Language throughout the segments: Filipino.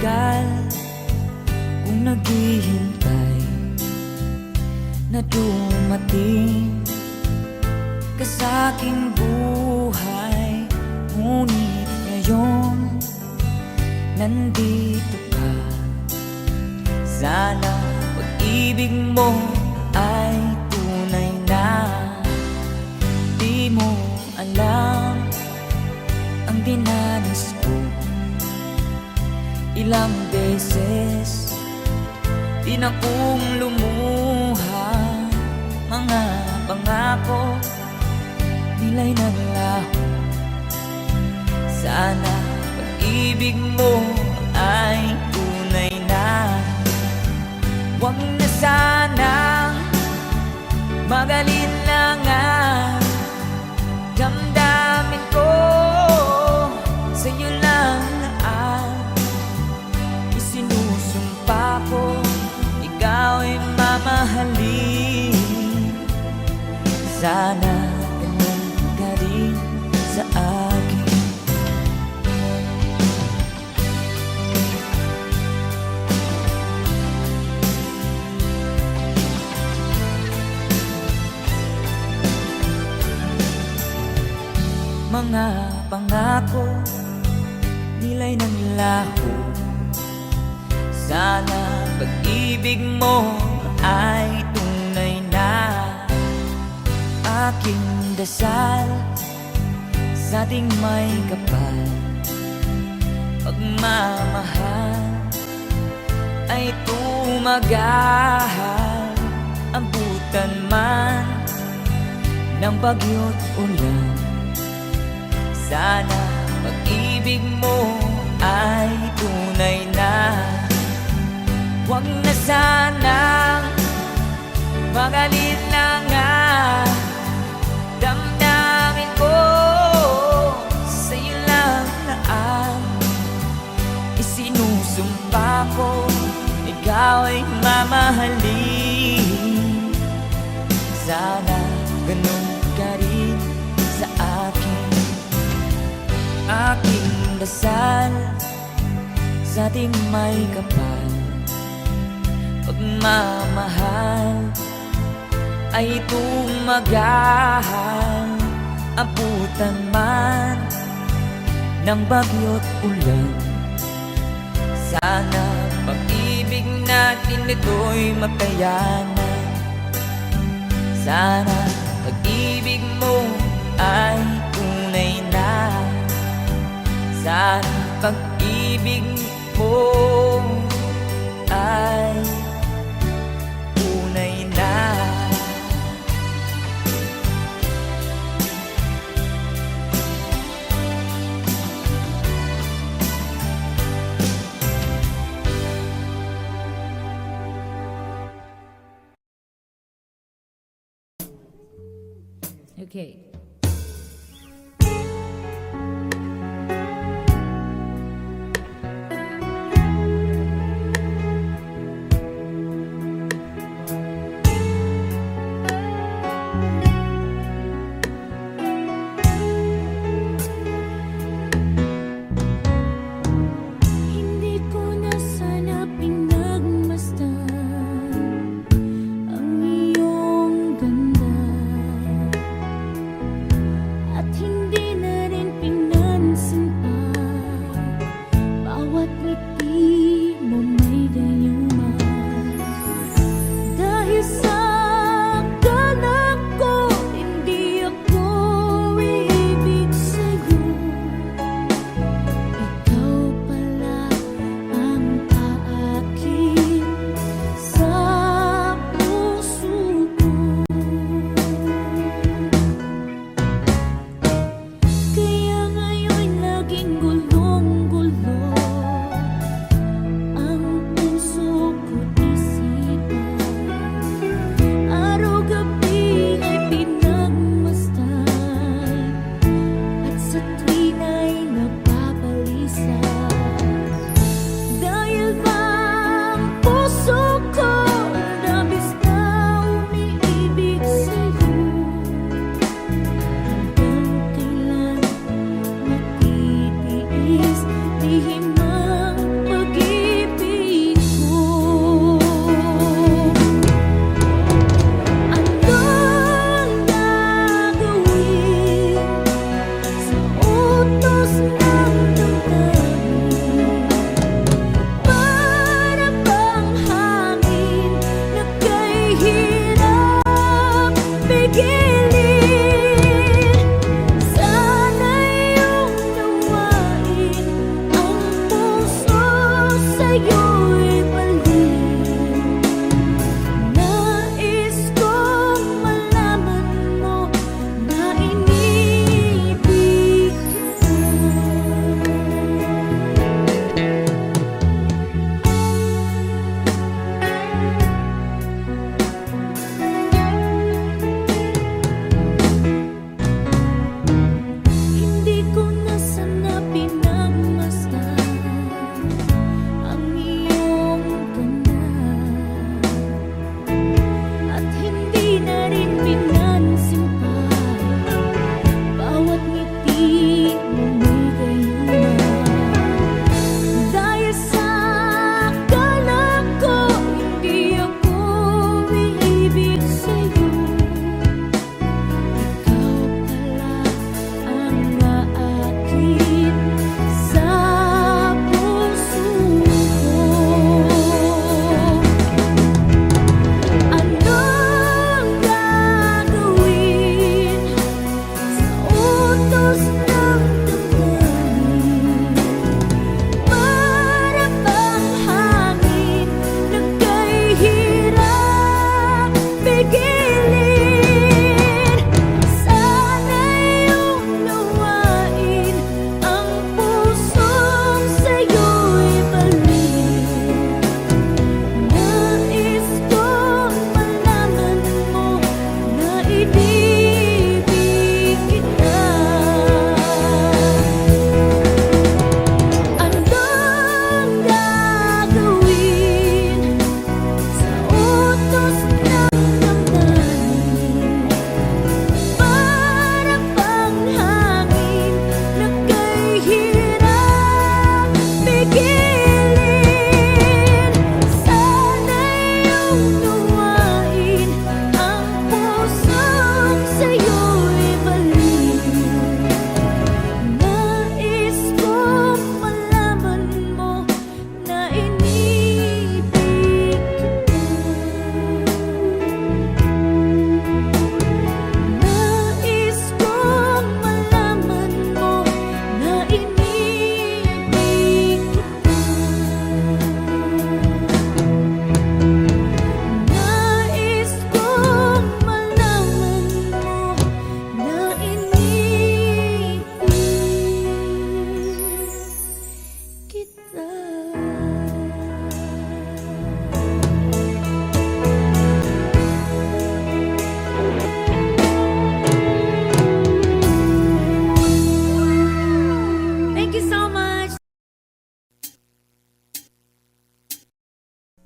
tagal kung naghihintay na dumating ka sa aking buhay. Ngunit ngayon nandito ka. Sana pag-ibig mo ay tunay na. Di mo alam ang dinanas ko. Ilang beses din akong lumuha. Mga pangako nila'y naglaho. Sana pag-ibig mo ay tunay na. Huwag na sanang mag-alinlangan. Damdamin ko sa'yo lang ang isinusumpa ko. Ikaw ay mamahalin. Sana ganun ka rin sa akin. Mga pangako nila'y naglaho. Sana pag-ibig mo ay tunay na. Aking dasal sa ating may kapal, pagmamahal ay tumagal. Abutan man ng bagyo't ulan. Sana pag-ibig mo ay tunay na. Huwag na sanang mag-alinlangan. Damdamin ko sa'yo lang na ang isinusumpa ko. Ikaw ay mamahalin. Sana ganun ka rin sa akin. Aking dasal sa ating may kapal, pagmamahal ay tumagal. Abutan man ng bagyo't ulan. Sana pag-ibig natin ito'y makayanan. Sana pag-ibig mo ay tunay na. Sana pag-ibig mo ay tunay na. Okay.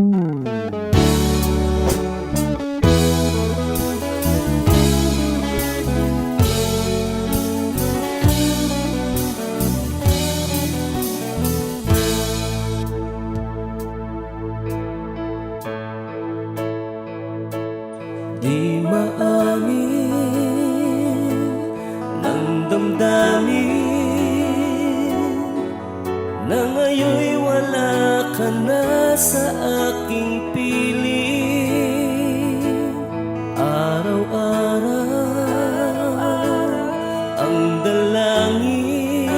Di maamin ng damdamin na ngayon'y wala ka na sa aking piling. Araw-araw ang dalangin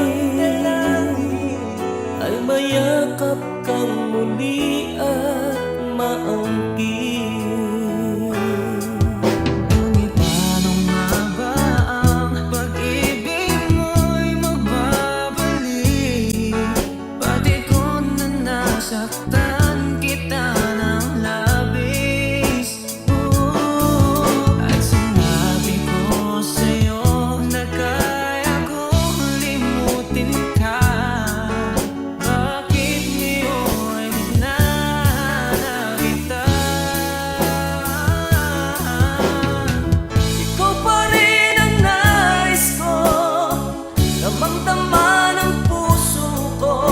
ay mayakap kang muli at maangkin. Saktan kita ng labis, at sinabi ko sa'yo na kaya kong limutin ka. Bakit ngayon hinahanap kita? Ikaw pa rin ang nais ko, damang-dama ng puso ko.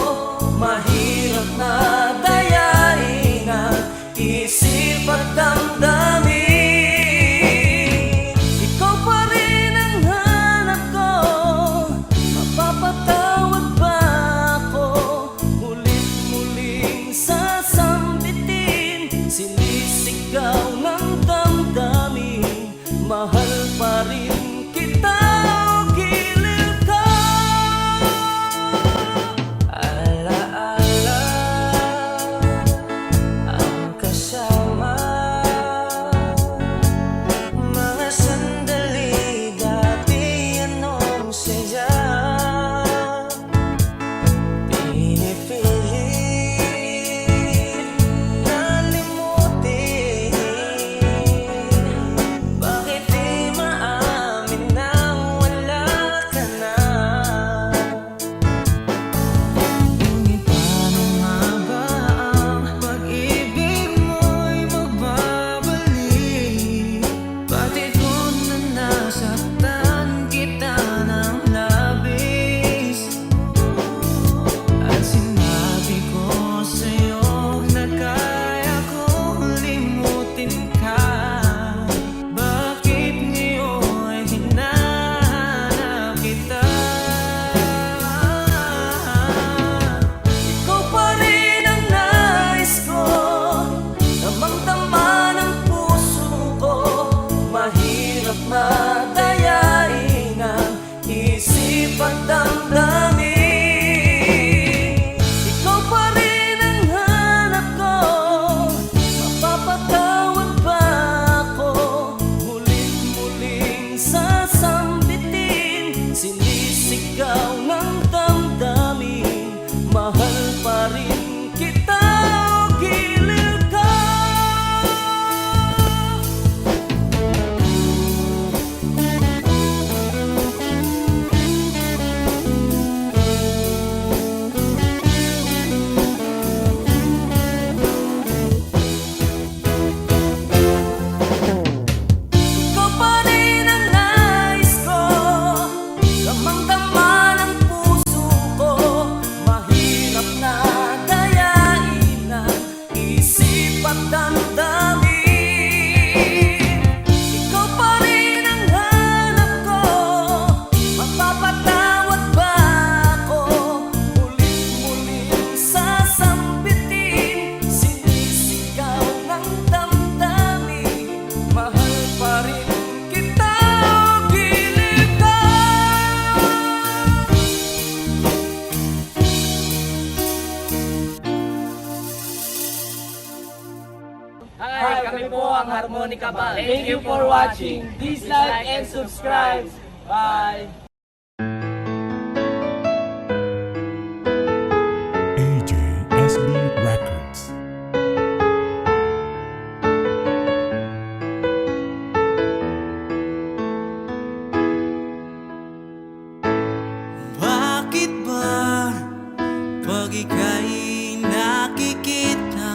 Mahirap na dayain ang isip at damdamin. Ikaw pa rin ang hanap ko, mapapatawad ba ako? Mulit-muling sasambitin, sinisigaw ng damdamin. Mahal pa rin kita o giliw ka. Madayain ang isip at damdamin. Ikaw pa rin ang hanap ko, mapapatawad ba ako? Mulit-muling sasambitin, sinisigaw ng damdamin. Mahal pa rin kita o giliw ka. Hi, kami po ang Harmonica Band. Thank you for watching. Please like and subscribe. Bye! AJSB Records. Bakit ba pag ika'y nakikita,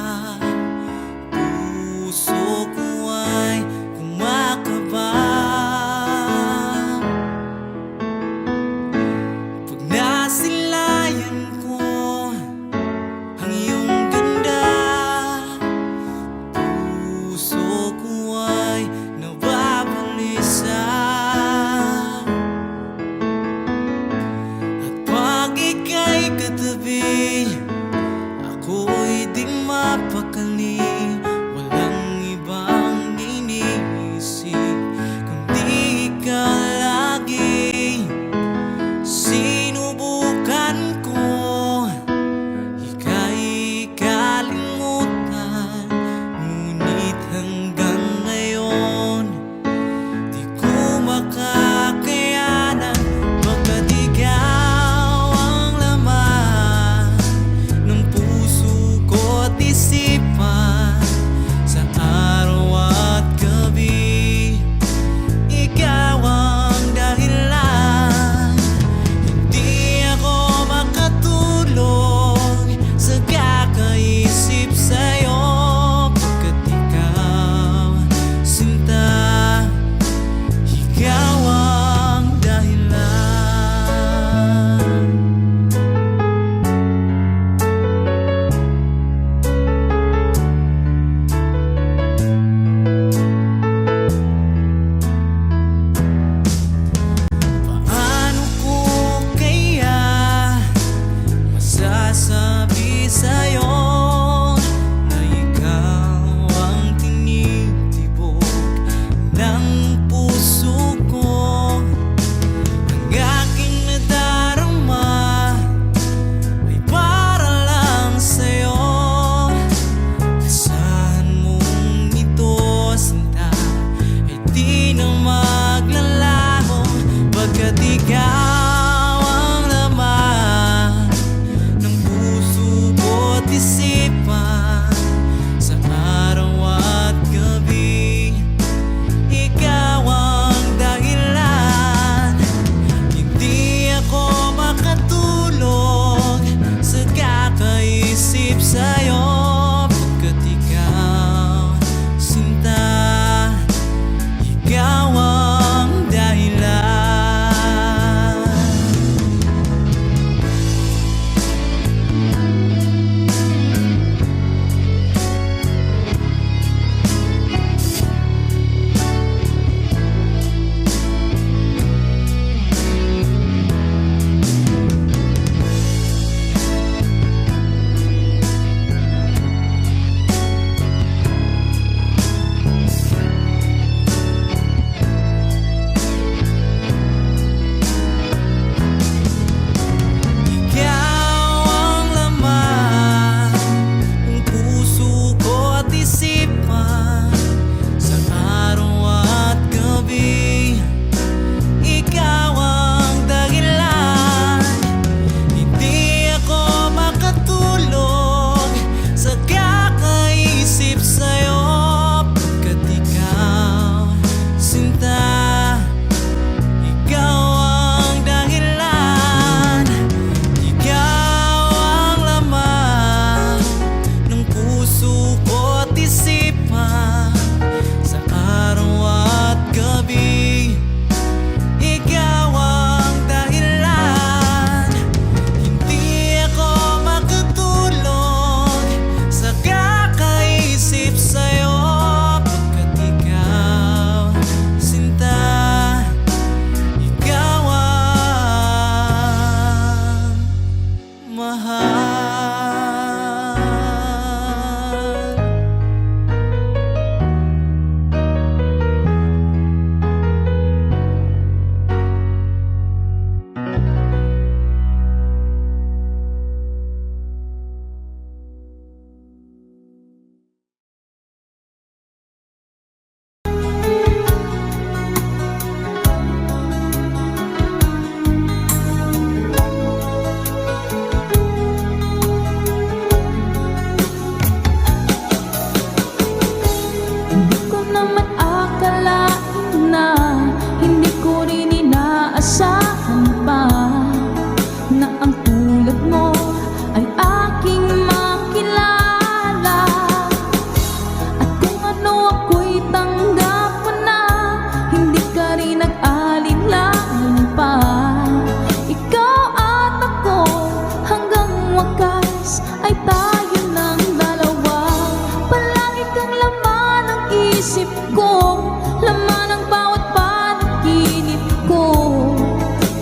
isip ko, laman ng bawat panaginip ko.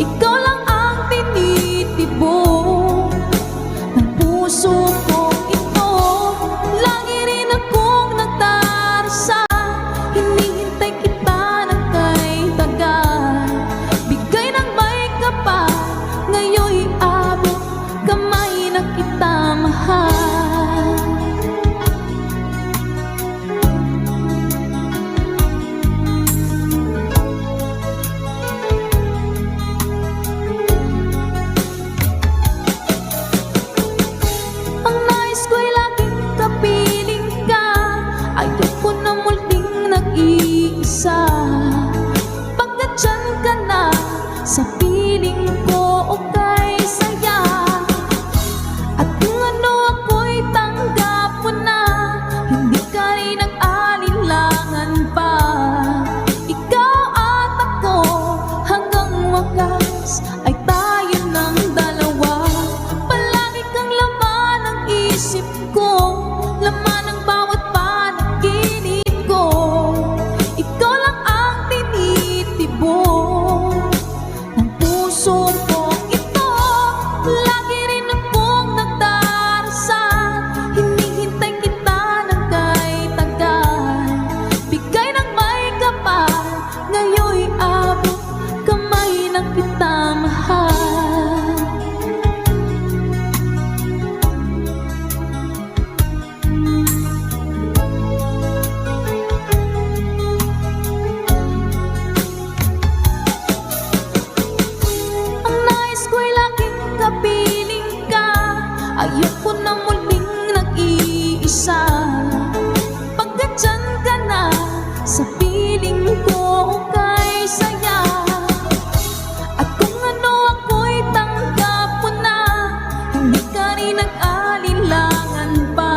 Ikaw lang ang tinitibok ng puso ko ito. Lagi rin akong nagdarasal, hinihintay kita ng kay tagal. Bigay ng may kapal, ngayon'y abot kamay na kita mahal. Ang nais ko'y laging kapiling ka, ayoko na muling nag-iisa. Pagkat dyan ka na, sa piling ko okay saya. At kung ano ako'y tanggap mo na, hindi ka rin nag-alinlangan pa. Ikaw at ako, hanggang wakas ay tayo ng dalawa. Palagi kang laman ng isip ko, laman ng bawat panaginip ko. Ikaw lang ang tinitibok ng puso ko ito. Lagi rin akong nagdarasal, hinihintay kita ng kay tagal. Bigay ng may kapal, ngayon'y abot kamay na kita mahal. Ang nais ko'y laging kapiling ka, ayoko na muling nag-iisa. Pagkat dyan ka na, sa piling ko okay saya. At kung ano ako'y tanggap mo na, hindi ka rin nag-alinlangan pa.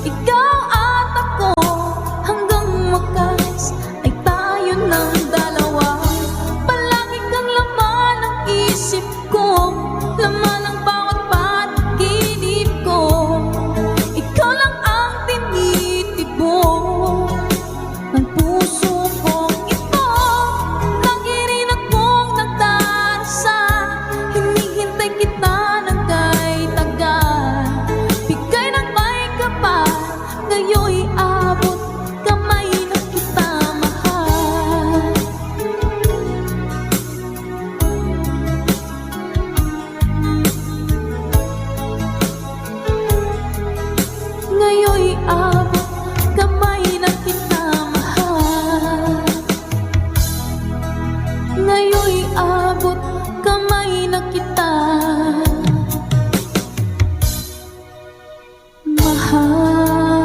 Ikaw at ako, hanggang wakas ay tayo ng dalawa. Palagi kang laman ng isip ko, laman ng bawat panaginip ko. Ikaw lang ang tinitibok ng puso ko ito. Lagi rin akong nagdarasal, hinihintay kita ng kay tagal. Bigay ng may kapal, ngayon'y abot kamay na kita mahal. Ngayon'y abot kamay na kita mahal. Ngayon'y abot kamay na kita mahal.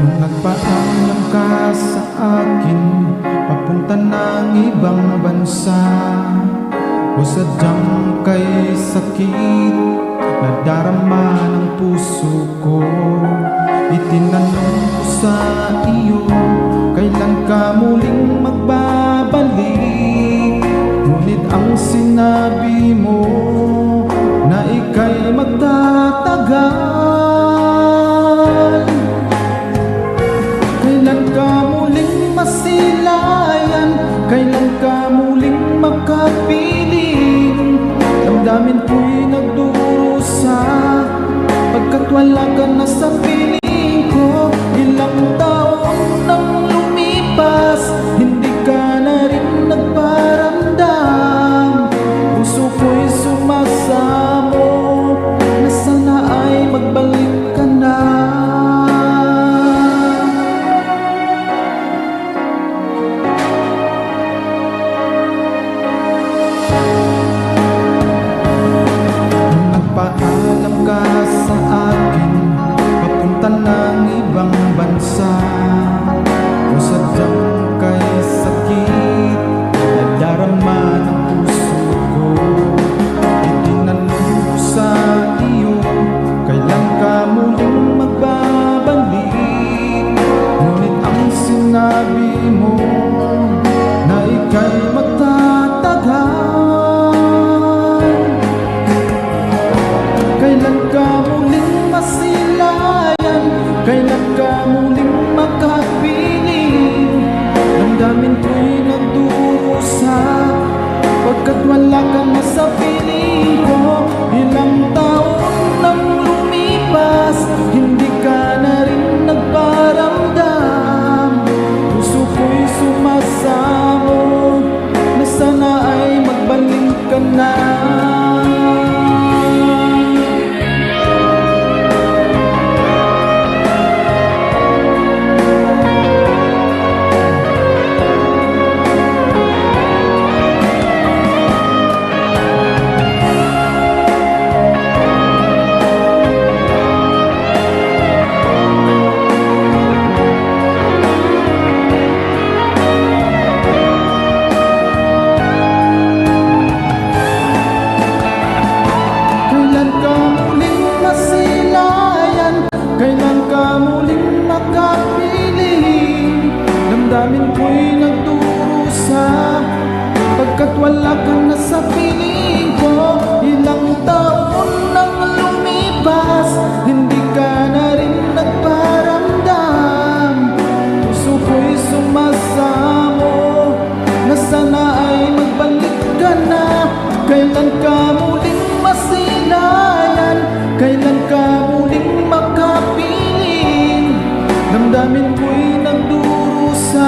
Nung nagpaalam ka sa akin, papunta ng ibang bansa, o sadyang kay sakit nadarama ng puso ko. Itinanong ko sa iyo, kailan ka muling magbabalik? Ngunit ang sinabi mo na ika'y magtatagal. Kailan ka muling masilayan? Kailan ka muling makapiling? Damdamin ko'y nagdurusa, pagkat wala ka na sa piling ko. Ilang taon nang lumipas, hindi ka na rin nagparamdam. Puso ko'y sumasamo, na sana ay magbalik ka na. Nagpaalam ka sa akin, papunta ng ibang bansa, o sadyang kay sakit nadarama ng puso ko. Itinanong ko sa iyo, kailan ka muling magbabalik? Ngunit ang Kailan ka muling makapiling? Damdamin ko'y nagdurusa pagkat wala ka na sa piling ko. Ilang taon nang lumipas, hindi ka na rin nagparamdam. Puso ko'y sumasamo na sana ay magbalik ka na. Kailan ka muling makapiling? Damdamin ko'y nagdurusa pagkat wala ka na sa piling ko. Ilang taon nang lumipas, hindi ka na rin nagparamdam. Puso ko'y sumasamo na sana ay magbalik ka na. Kailan ka muling masilayan? Kailan ka muling makapiling? Damdamin ko'y nagdurusa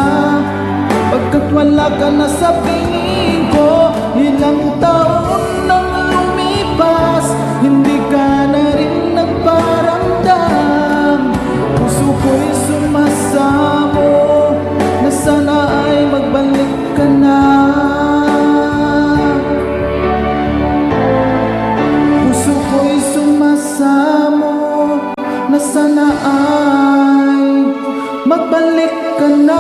pagkat wala ka na sa piling ko. Ilang taon nang lumipas, hindi ka na rin nagparamdam. Puso ko'y sumasamo na sana ay magbalik ka na. Puso ko'y sumasamo na sana ay magbalik ka na.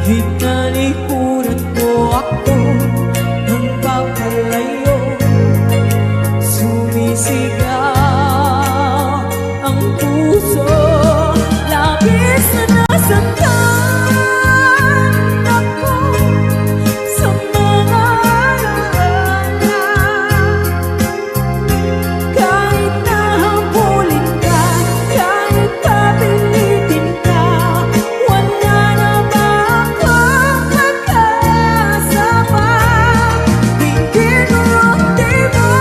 Hinalikuran mo ako ng papalayo. Sumisigaw ang puso, labis na nasaktan ako sa mga alaala. Kahit nahabulin ka, kahit papilitin ka, wala na ba akong makasama? Hindi mo diba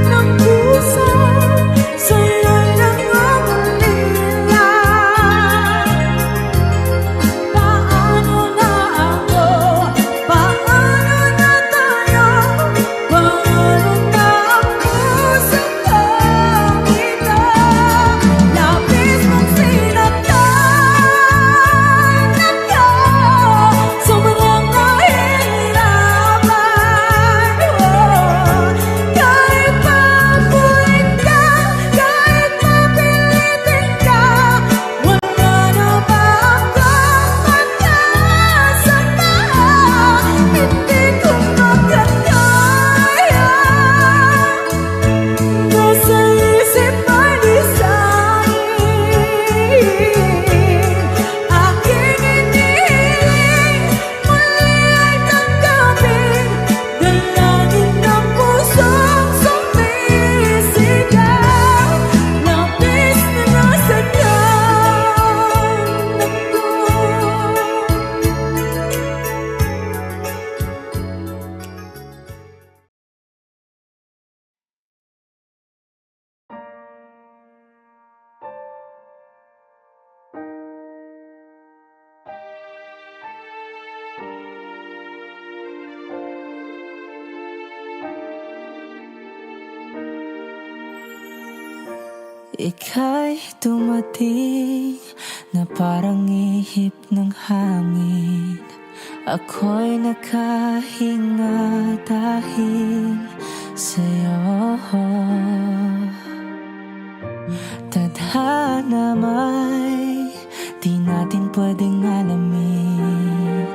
ng puso, sa'yo lang ang ulila. Paano na ako? Paano na tayo? Paano na ako sa kanila? Labis mong sinaktan ako, sobrang nahihirapan. Kahit papulit ka, kahit mapilitin ka, wala na ba akong makasama? Hindi ko makakaya, nasa isip ay di sa'kin. Aking inihiling, muli ay tanggapin, dalangin ng pusong sumisigaw. Labis na nasaktan ako. Ika'y dumating na parang ihip ng hangin. Ako'y nakahinga dahil sa'yo. Tadhana may di natin pwedeng alamin.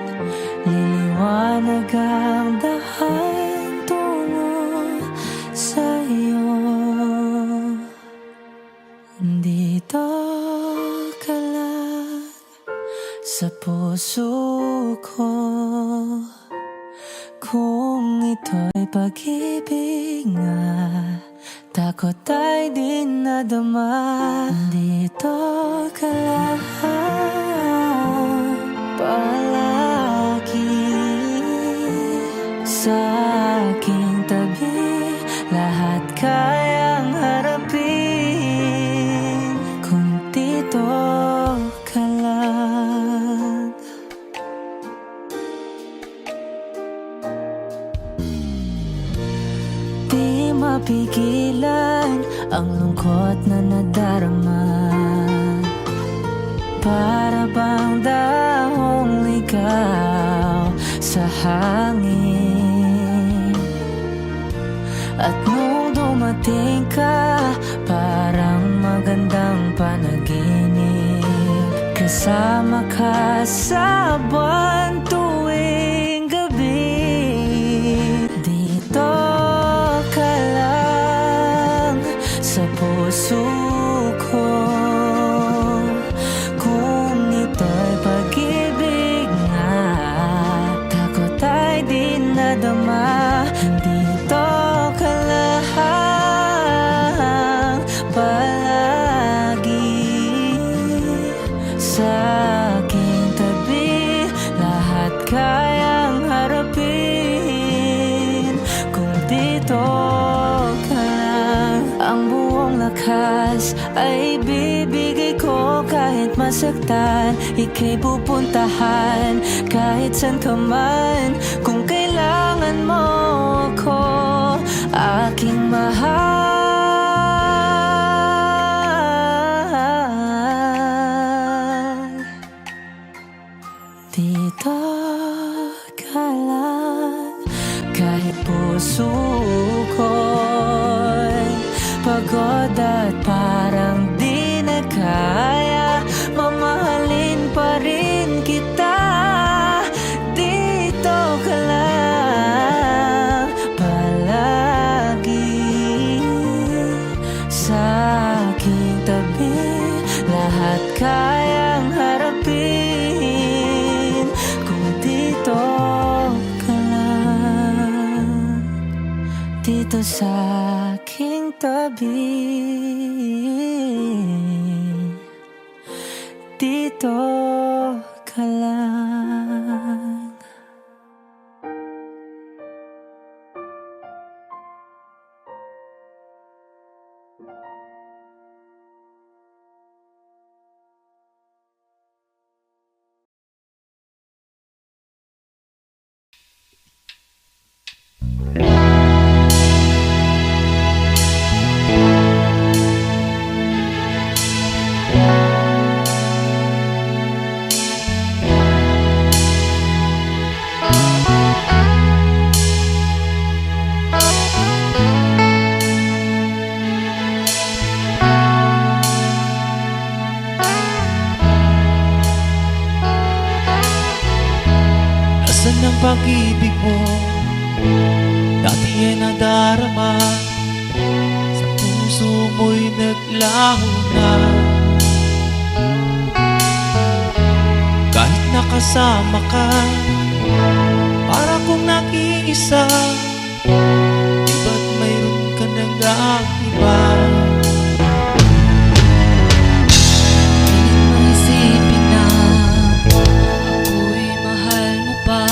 Liliwanag ang dahan tungo sa'yo. Dito ka lang sa puso ko. Kung ito'y pag-ibig nga, takot ay di nadama. Dito ka lang palagi sa aking tabi. Lahat kayang harapin kung dito ka lang. Di mapigilan ang lungkot na nadarama. Para bang dahong ligaw sa hangin. At nung dumating ka, parang magandang panaginip. Kasama ka sa buwan tuwing gabi. Dito ka lang sa puso ko. Kung ito'y pag-ibig nga, takot ay di nadama. Dito ka lang palagi sa aking tabi. Lahat kayang harapin kung dito ka lang. Ang buong lakas ay bibigay ko kahit masaktan. Ika'y pupuntahan kahit saan ka man. Kung kailangan mo ako, aking mahal. Dito ka lang kahit puso ko'y pagod at parang di na kaya. Mamahalin pa rin kita sa aking tabi. Dito ka lang. Nasaan ang pag-ibig mo? Dati ay nadarama, sa puso mo'y naglaho na. Kahit nakasama ka, para kong nag-iisa, di ba't mayroon ka nag-iba? Pilit mong isipin na ako'y mahal mo pa.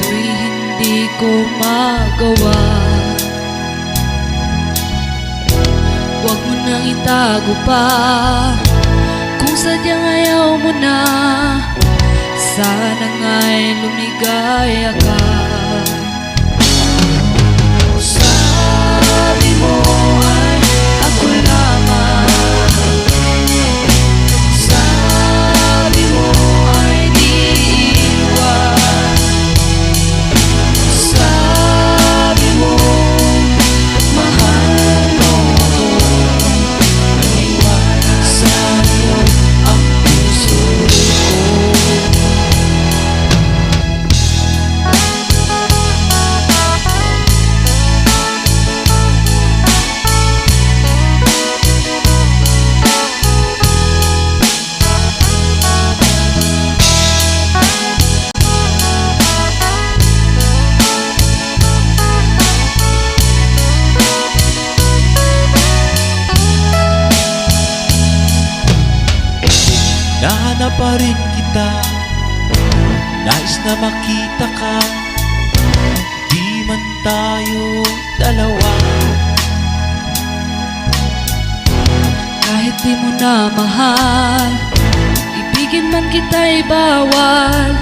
Ito'y hindi ko magawa. Huwag mo nang itago pa. Kung sadyang ayaw mo na, sana nga'y lumigaya ka. Sabi mo ay ako lamang. Sabi mo ay di iwan. Sabi mo mahal mo ako. Naniwala sa'yo ang puso ko. Nahanap pa rin kita, nais na makita ka. Di man tayo dalawa. Kahit di mo na mahal, ibigin man kita'y bawal.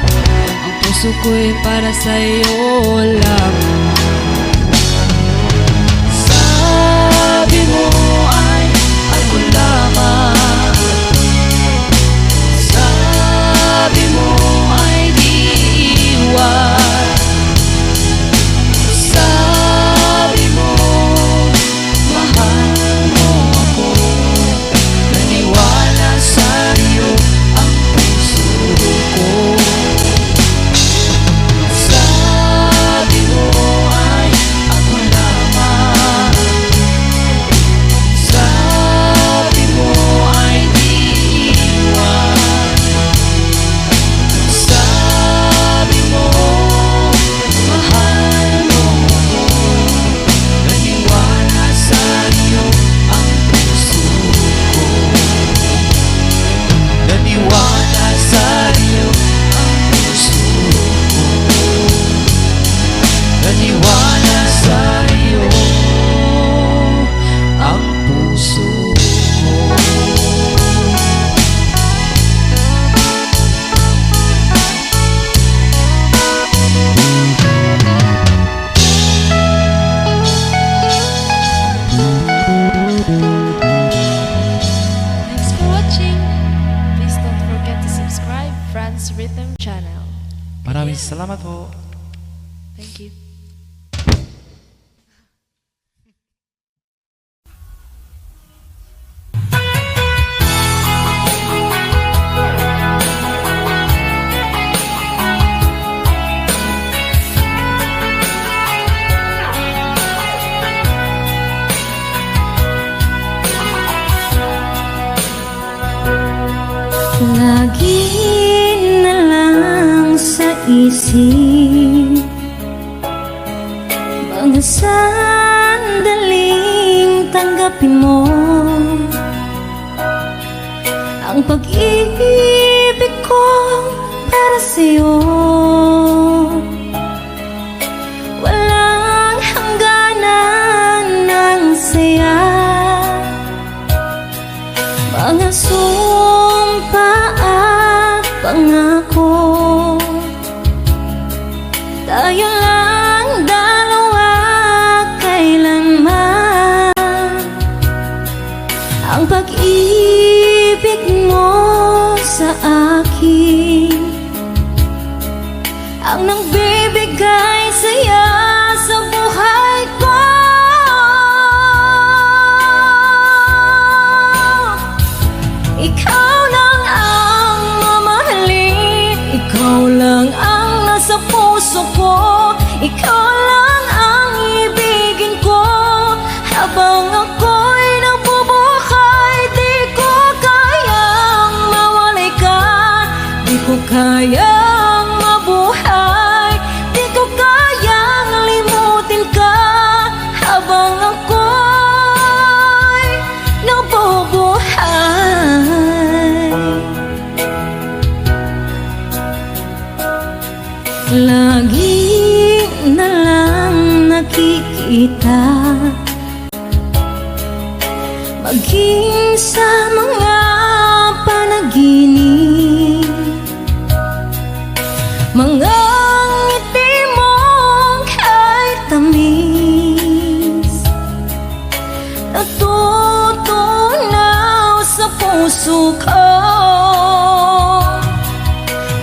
Ang puso ko'y para sa'yo lamang. Sabi mo ay ako lamang. Sabi mo ay di iwan. Sabi mo mahal mo ako. Naniwala sa'yo ang puso ko. Sabi mo ay ako lamang. Sabi mo ay di iwan. Sabi mo mahal mo ako. Naniwala sa'yo ang puso ko. Naniwala sa'yo Ang puso ko. Naniwala sa'yo ang puso ko. Thanks for watching. Please don't forget to subscribe Franz Rhythm Channel. Maraming salamat po. Thank you. Lagi na lang sa isip mga pag-ibig ko para sa'yo walang hangganan ng saya. Mga sumpa at pangako, tayo lang dalawa kailanman. Ang pag-ibig mo sa akin ang nagbibigay saya sa buhay ko. Ikaw lang ang mamahalin, ikaw lang ang nasa puso ko, ikaw lang ang ibigin ko. Habang ako'y nabubuhay, di ko kayang mawalay ka, di ko kayang mabuhay, di ko kayang limutin ka. Habang ako'y nabubuhay, lagi na lang nakikita, maging sa mga panaginip, mga ngiti mong kahit tamis, natutunaw sa puso ko.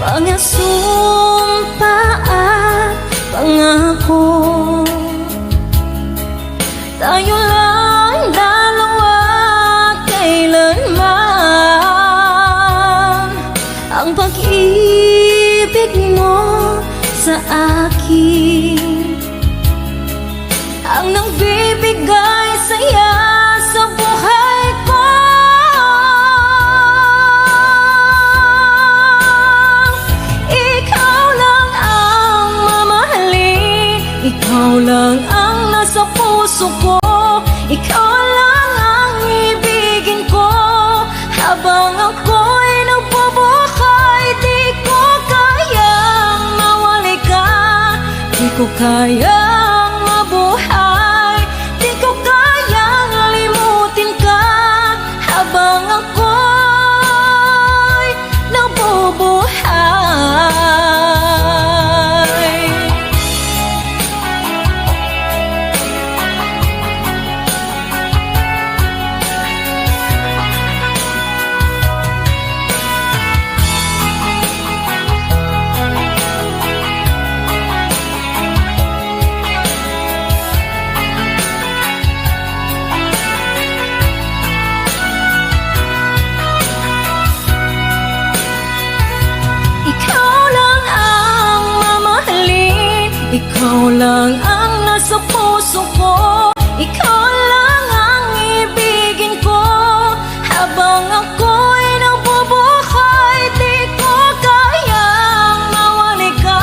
Mga sumpa at pangako, tayo lang dalawa kailanman. Ang pag-ibig mo sa akin ang nagbibigay saya sa buhay ko. Ikaw lang ang mamahalin, ikaw lang ang nasa puso ko, ikaw lang ang ibigin ko. Habang ako'y nabubuhay, di ko kayang mawalay ka, di ko kayang mabuhay, di ko kayang limutin ka. Habang ako'y nabubuhay. Ikaw lang ang mamahalin, ikaw lang ang nasa puso ko, ikaw lang ang ibigin ko. Habang ako'y nabubuhay, di ko kayang mawalay ka,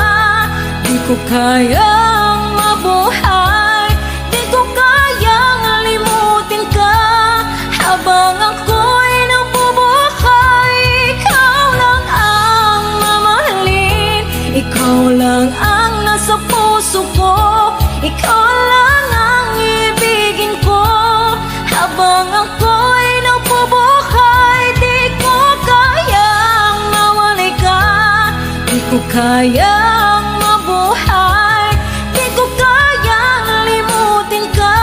di ko kayang mabuhay, di ko kayang limutin ka. Habang ako'y nabubuhay, ikaw lang ang mamahalin, ikaw lang ang nasa puso ko, ikaw lang ang ibigin ko. Habang ako'y nabubuhay, di ko kayang mawalay ka, di ko kayang mabuhay, di ko kayang limutin ka.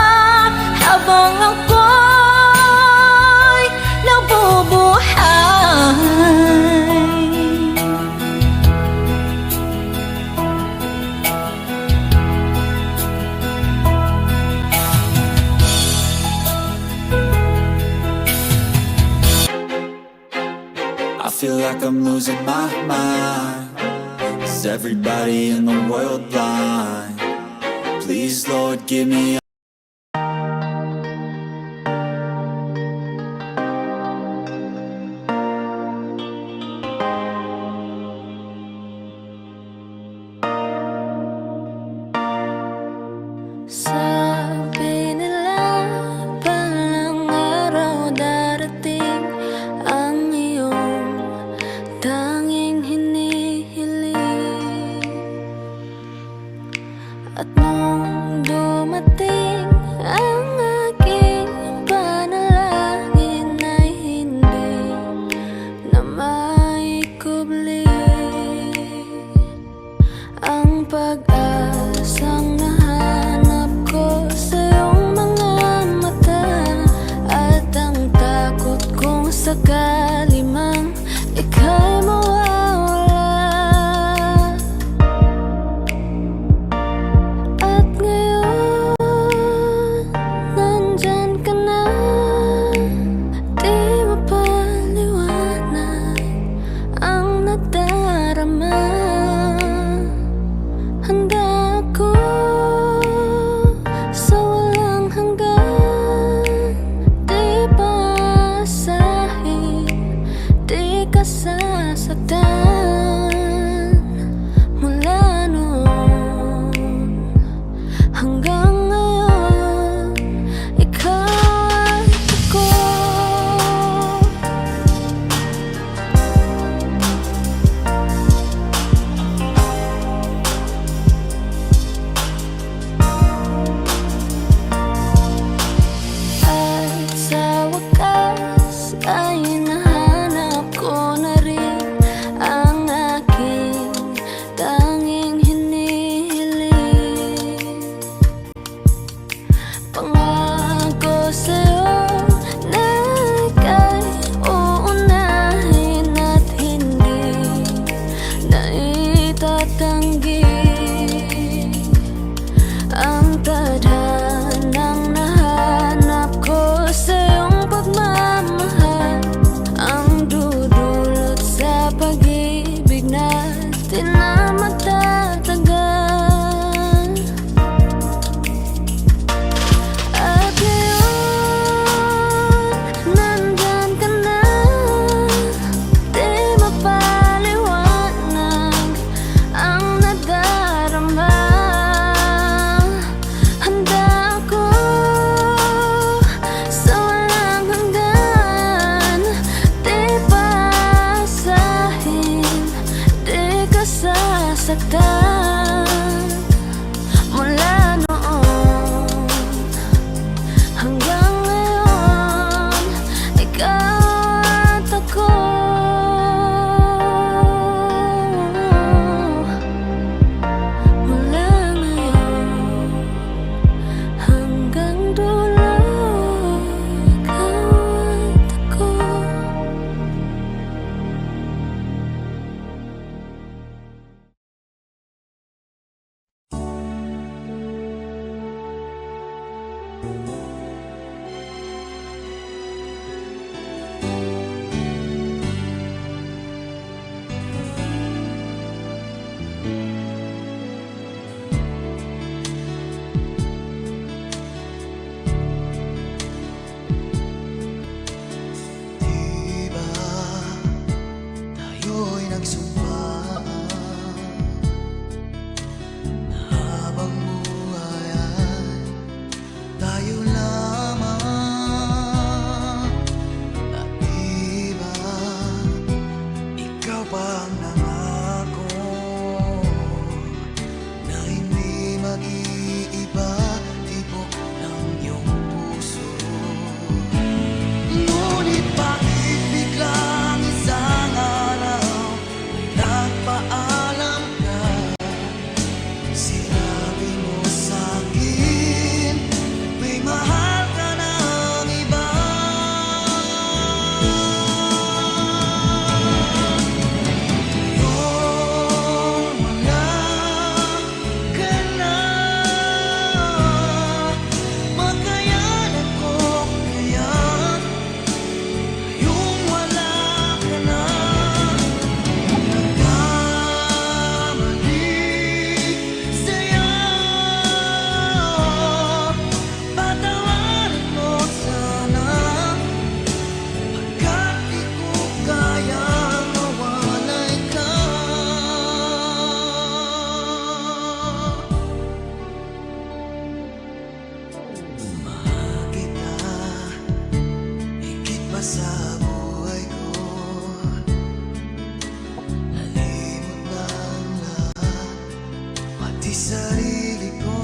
Habang ako'y nabubuhay. I feel like I'm losing my mind. Is everybody in the world blind? Please, Lord, give me Sabi nila balang araw darating ang iyong At nung dumating ang aking panalangin ay hindi na maikubli ang pag-asang nahanap ko sa iyong mga mata, at ang takot kong sakali mang ika'y mawawala. At ngayon, nandyan ka na, di mapaliwanag ang nadarama. Handa ako sa walang hanggan, di paasahin, di ka sasaktan. Mula noon hanggang ngayon, ikaw at ako. At sa wakas ay nahanap ko na rin ang aking tanging hinihiling. Pangako sa'yo na ika'y uunahin at hindi na itatanggi ang tadhanang nahanap ko sa iyong pagmamahal, ang dudulot sa pag-ibig natin na matatagal. At ngayon, nandyan ka na, di mapaliwanag ang nadarama. Handa ako sa walang hanggan, di paasahin, di ka sasaktan. Mula noon hanggang ngayon, ikaw at ako. Mula ngayon hanggang dulo, ikaw at ako. Diba tayo'y nagsumpaan na habang buhay ay tayo lamang? At diba ikaw pa ang nangako na hindi mag-iiba, tibok ng iyong puso. Ngunit bakit biglang isang araw nagpaalam ka? Sinabi mo sa'kin may mahal ka ng iba. Ngayon wala ka na, makayanan ko kaya yung wala ka na. Nagkamali sa'yo, patawarin mo sana, pagkat di ko kayang mawalay ka. Mahal kita higit pa sa buhay ko, nalimot ng lahat, pati sarili ko.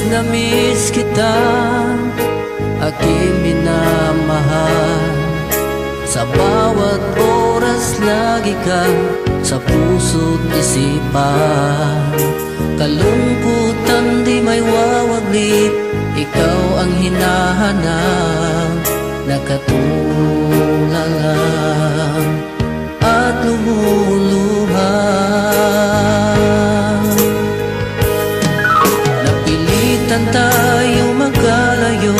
na miss kita, aking minamahal. Sa bawat oras lagi ka sa puso't isipan. Kalungkutan di may wawaglit, ikaw ang hinahanap. Nakatulala at lumuluha. Napilitan tayo magkalayo,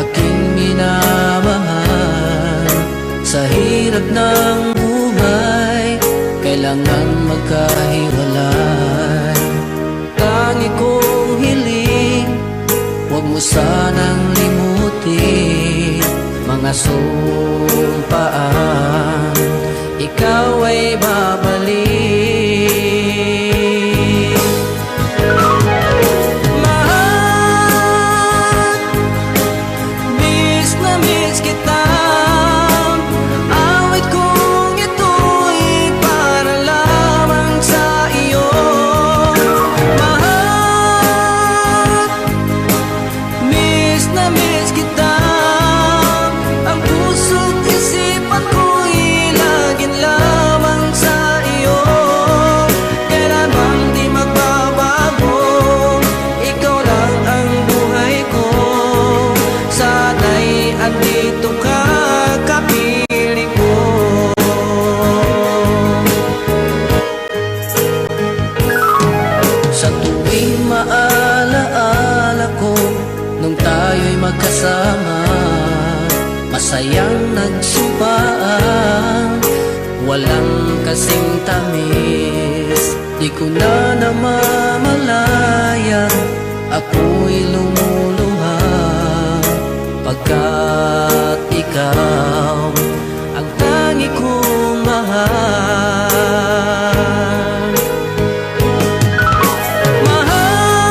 aking minamahal. Sa hirap ng buhay, kailangan magkahiwalay. Tangi kong hiling, huwag mo sanang limutin mga sumpaan, ikaw ay babalik. Mahal, miss na miss kita. Awit kong ito'y para lamang sa iyo. Mahal, miss na miss kita. Ang puso't isipan ko'y laging lamang sa iyo. Kailanman di magbabago, ikaw lang ang buhay ko. Sana'y andito ka, kapiling ko. Sa tuwing maalaala ko nung tayo'y magkasama, masayang nagsumpaan, walang kasing tamis. Di ko na namamalayan, ako'y lumuluha, pagkat ikaw ang tangi kong mahal.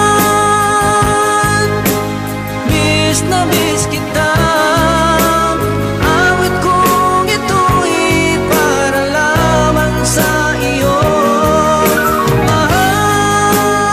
Mahal, miss na miss kita. Awit kong ito'y para lamang sa iyo. Mahal,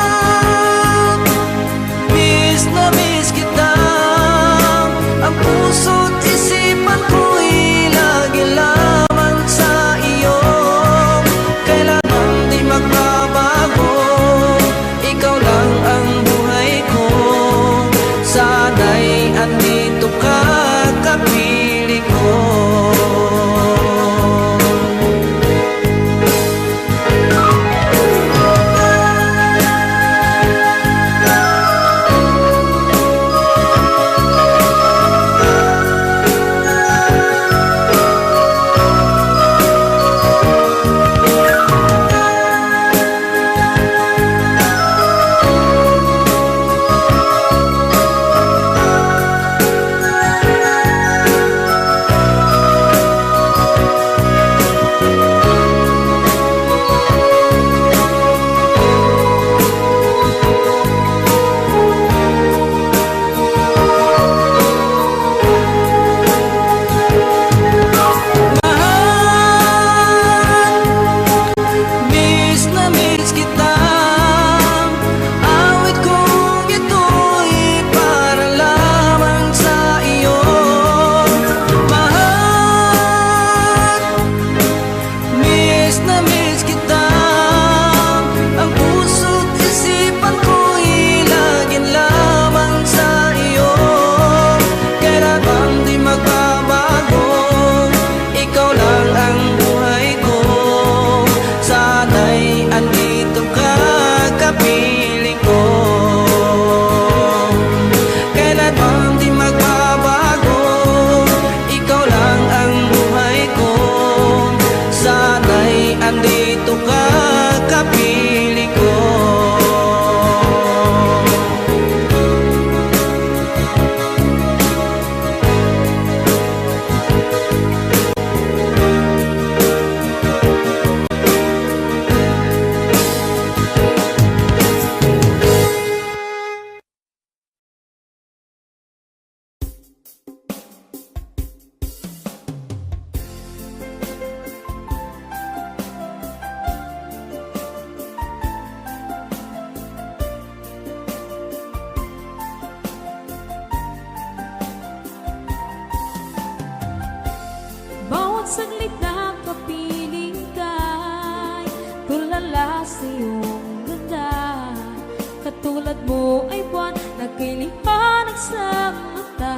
tulad mo ay buwan na kay liwanag sa mata.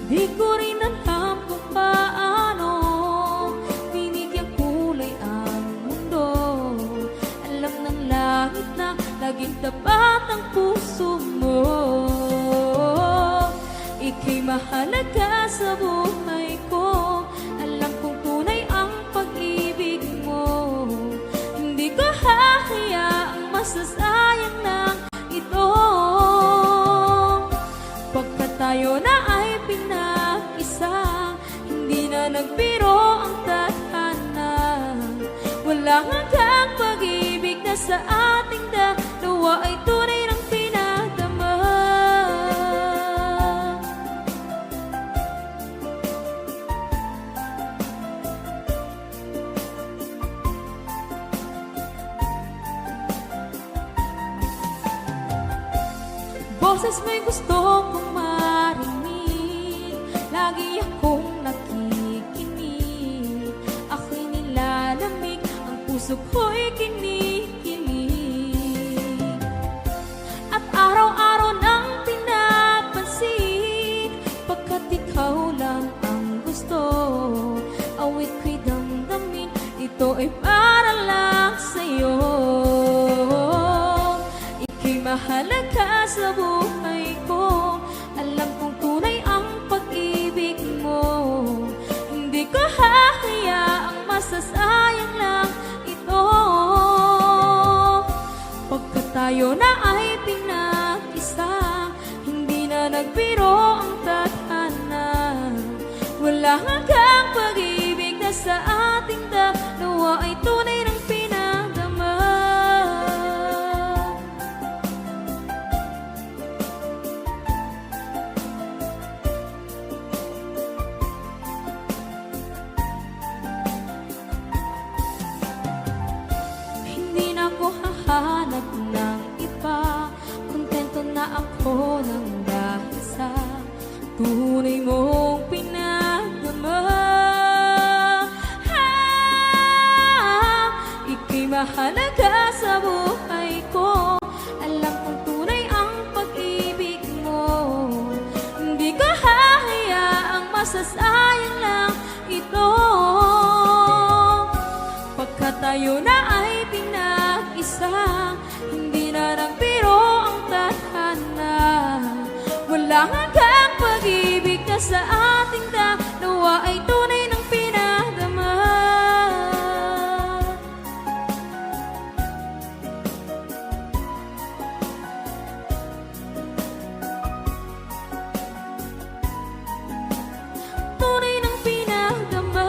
Di ko rin alam kung paano binigyan kulay ang mundo. Alam ng langit na laging tapat ang puso mo. Ika'y mahalaga sa buhay ko. Alam kong tunay ang pag-ibig mo. Hindi ko hahayaang masasayang lang ito. Pagkat tayo na ay pinag-isa, hindi na nagbiro ang tadhana. Walang hanggang pag-ibig na sa ating dalawa ay tunay ng pinadama. Boses mo'y gusto kong marinig, lagi akong nakikinig. Ako'y nilalamig, ang puso ko'y kinikilig. At araw-araw nang pinapansin, pagkat ikaw lang ang gusto. Awit ko'y damdamin, ito ay para lang sa'yo. Ika'y mahalaga sa buhay ko. Alam kong tunay ang pag-ibig mo. Hindi ko hahayaang masasayang lang ito. Pagkat tayo na ay pinag-isa, hindi na nagbiro ang tadhana. Wala hanggang pag-ibig na sa ating dalawa ay tunay ng pinadama. Hindi na ako hahanap ng iba, kontento na ako ng dahil sa tunay mong pinadama. Ika'y mahalaga sa buhay ko. Alam kong tunay ang pag-ibig mo. Hindi ko hahayaang masasayang lang ito. Pagkat tayo na ay pinag-isa, hindi na nagbiro ang tadhana. Wala hanggang pag-ibig na sa ating dalawa ay tunay ng pinadama. Tunay ng pinadama.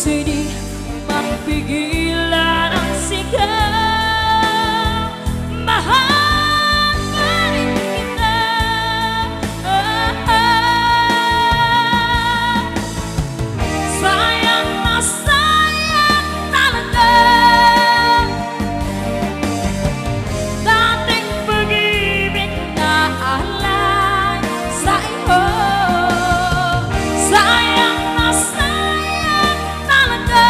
Puso'y di mapigilan ang sigaw. Mahal pa rin kita. Sayang na sayang talaga dating pag-ibig na alay sa iyo. Sayang na sayang talaga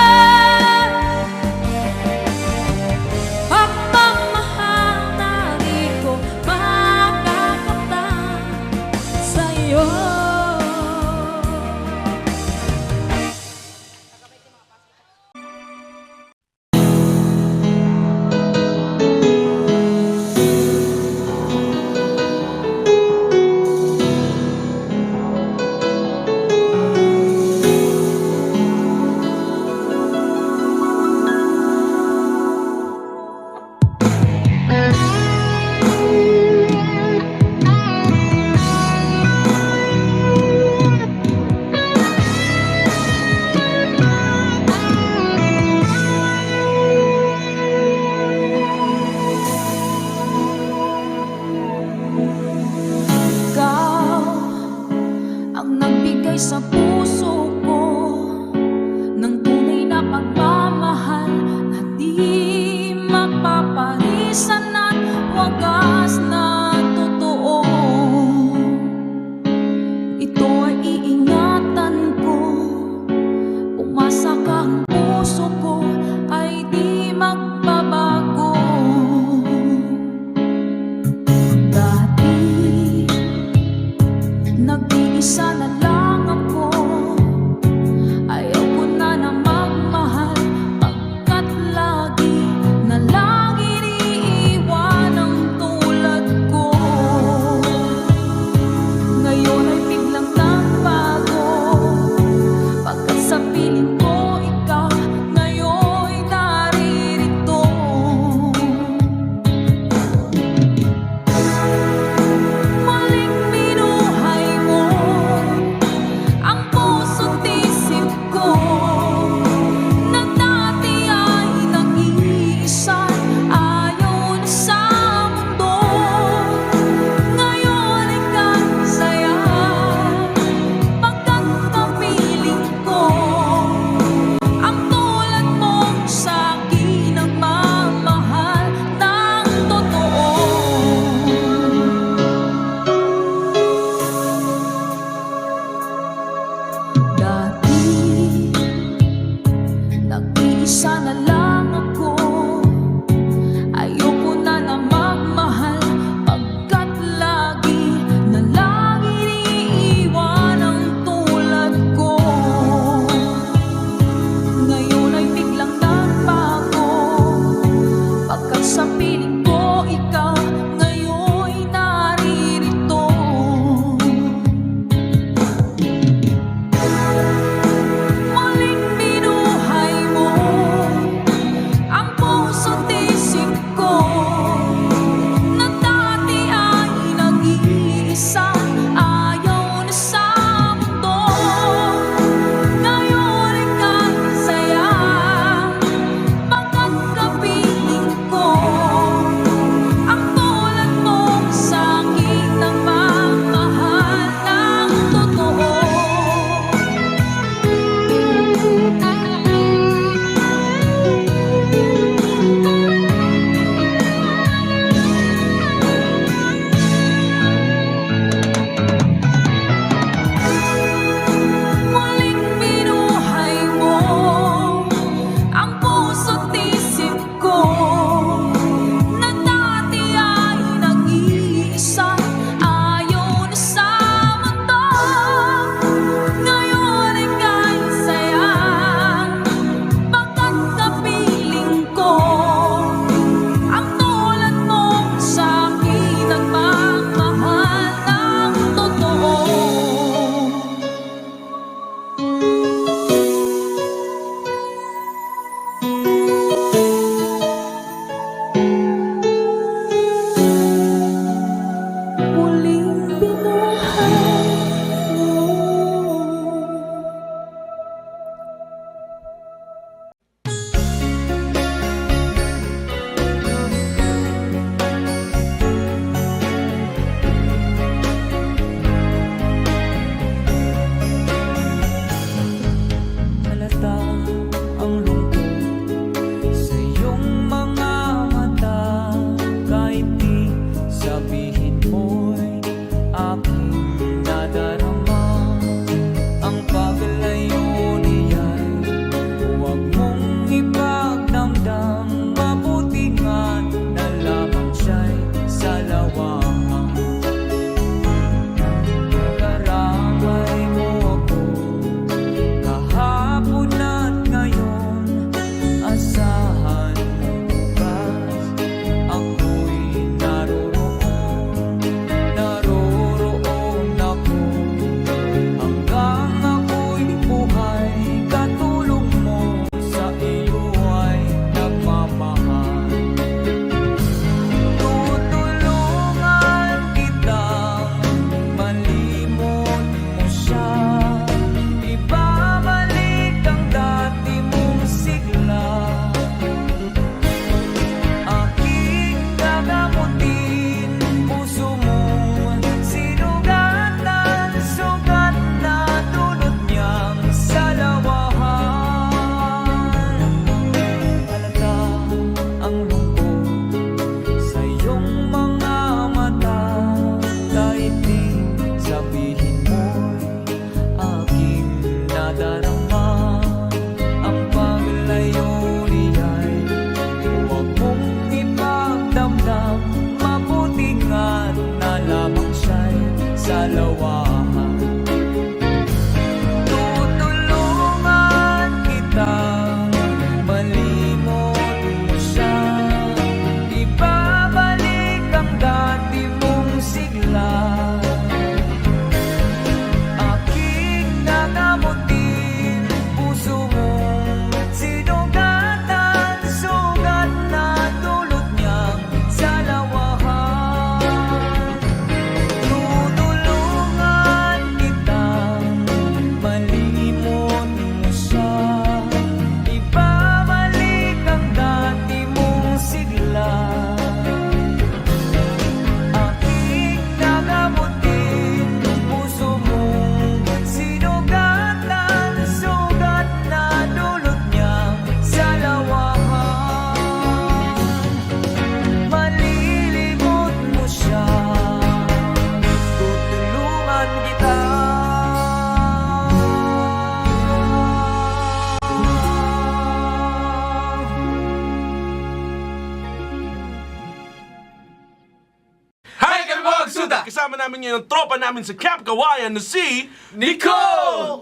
namin ngayon ang tropa namin sa Camp Kawayan na si... Nico!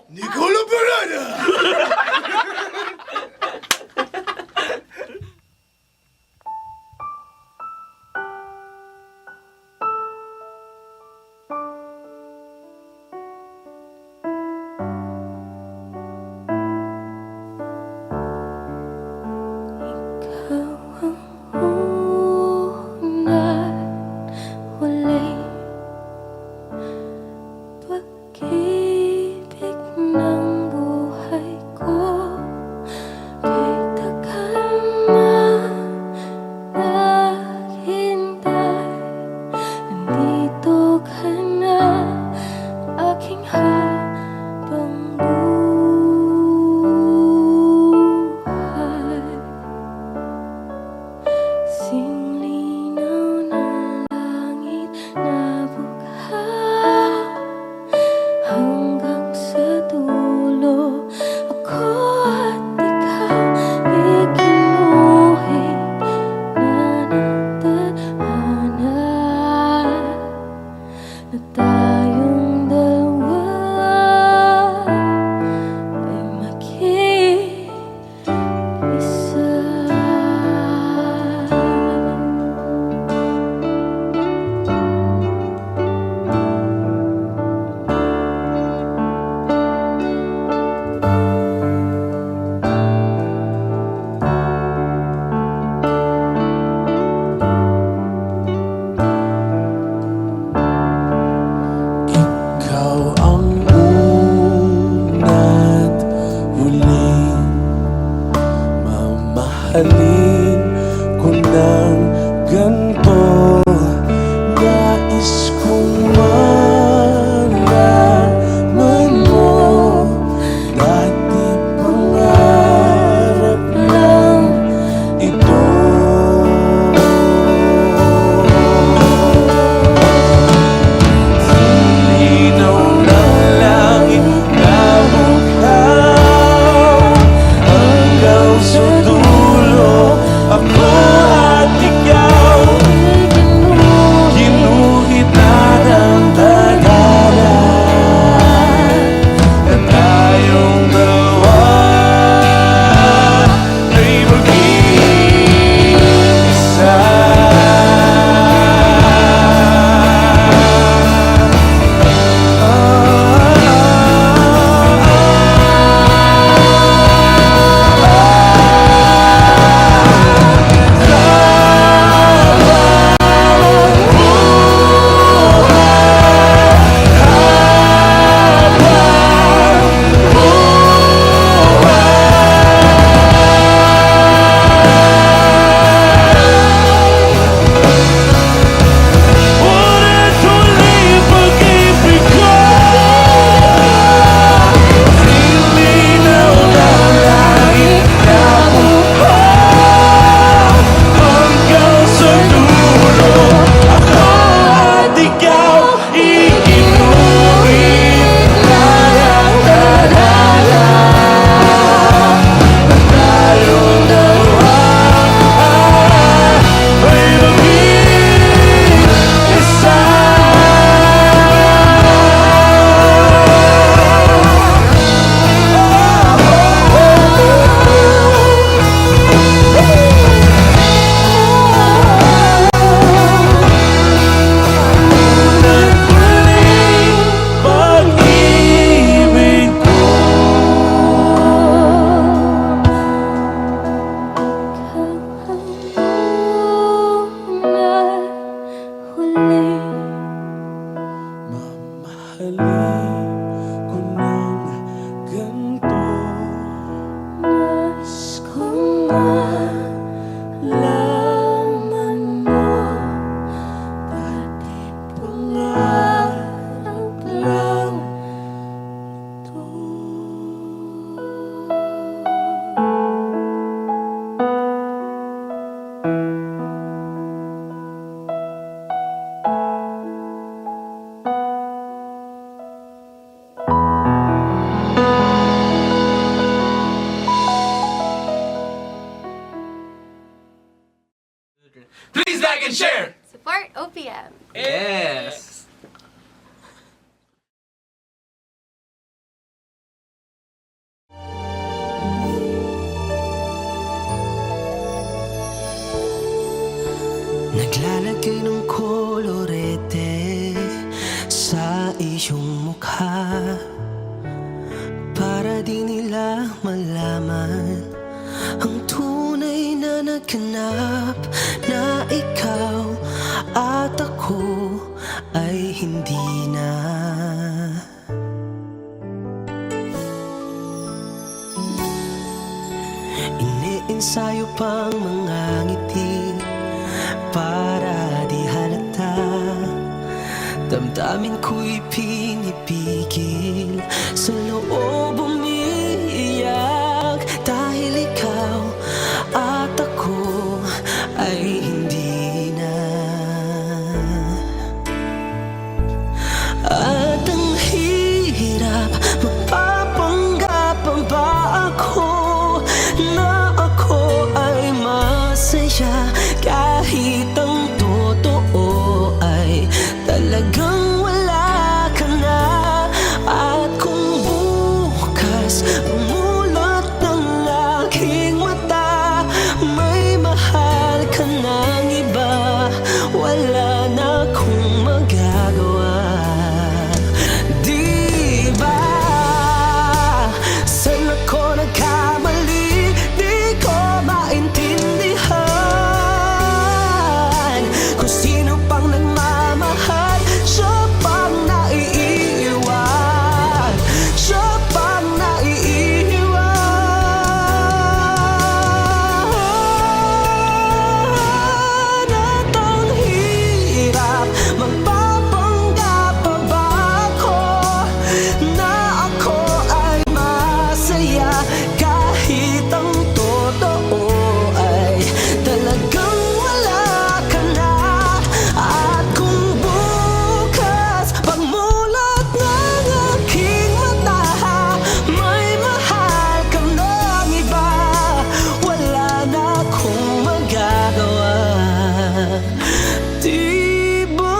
Nicola Parada! Pag-ibig ng buhay ko, kay tagal naghintay. Nandito ka na, aking habang buhay. Singlinaw ng langit na bugha, hanggang sa dulo ako at ikaw ikinuhit na nagtadhana na tayong dalawa ay mag-iisa. Ikaw ang una't huling mamahalin ko ng ganito. Nais kong malaman mo, dati pangarap lang ito. Linaw ng langit na bughaw, hanggang sa dulo ako at ikaw ginuhit na ng tadhana na tayong dalawa ay mag-iisa. Ulit uli pag-ibig ko, sinlinaw ng langit na bughaw, hanggang sa dulo ako at ikaw ikinuhit na ng tadhana na tayong dalawa ay mag-iisa. Pag-ibig ko, mamahalin ko ng ganito. Nais kong malaman mo, dati pangarap lang ito. Please like and share! Support OPM. Yes! malaman ang tunay na naghanap na ikaw at ako ay hindi na. Iniensayo pang mga ngiti para di halata. Damdamin ko'y pinipigil, sa loob umiiyak, dahil ikaw at ako ay hindi na. At ang hirap, magpapanggap pa ba ako na ako ay masaya, kahit ang totoo ay talagang wala ka na. At kung bukas umulat ng aking mata, may mahal ka ng iba, wala na akong magagawa. Di ba? Saan ako nagkamali? Di ko maintindihan kung sino pang nagmamahal, siya pang naiiwan, siya pang naiiwan. At ang hirap, magpapanggap pa ba ako na ako ay masaya, kahit ang totoo ay talagang wala ka na. At kung bukas pagmulat ng aking mata, may mahal ka ng iba, wala na akong magagawa. Di ba?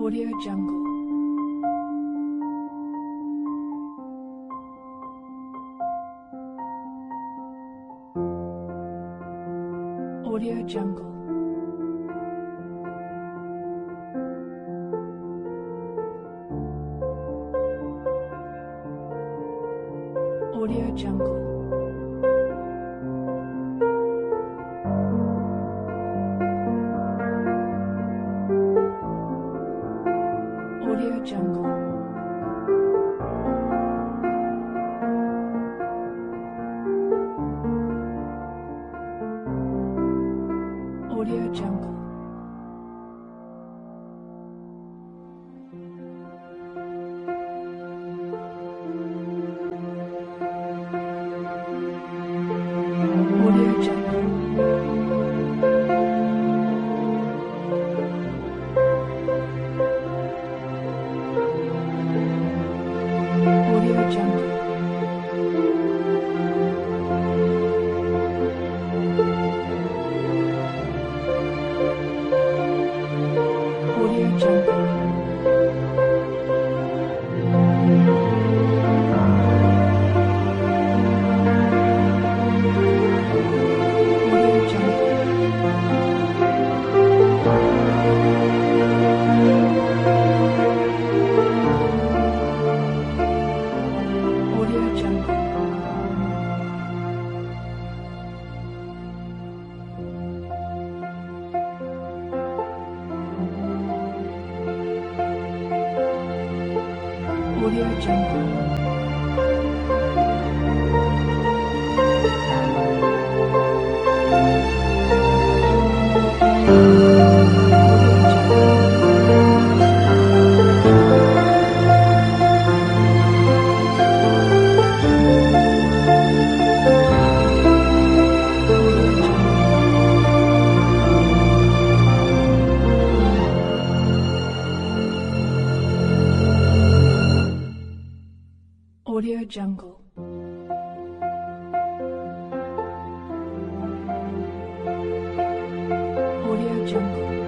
Audio Jungle. Audio Jungle. Audio Jungle. Audio Jungle. Audio Jungle. Audio Jungle. Audio Jungle. Audio Jungle. Audio Jungle. Audio Jungle. Audio Jungle. Audio Jungle. Audio Jungle.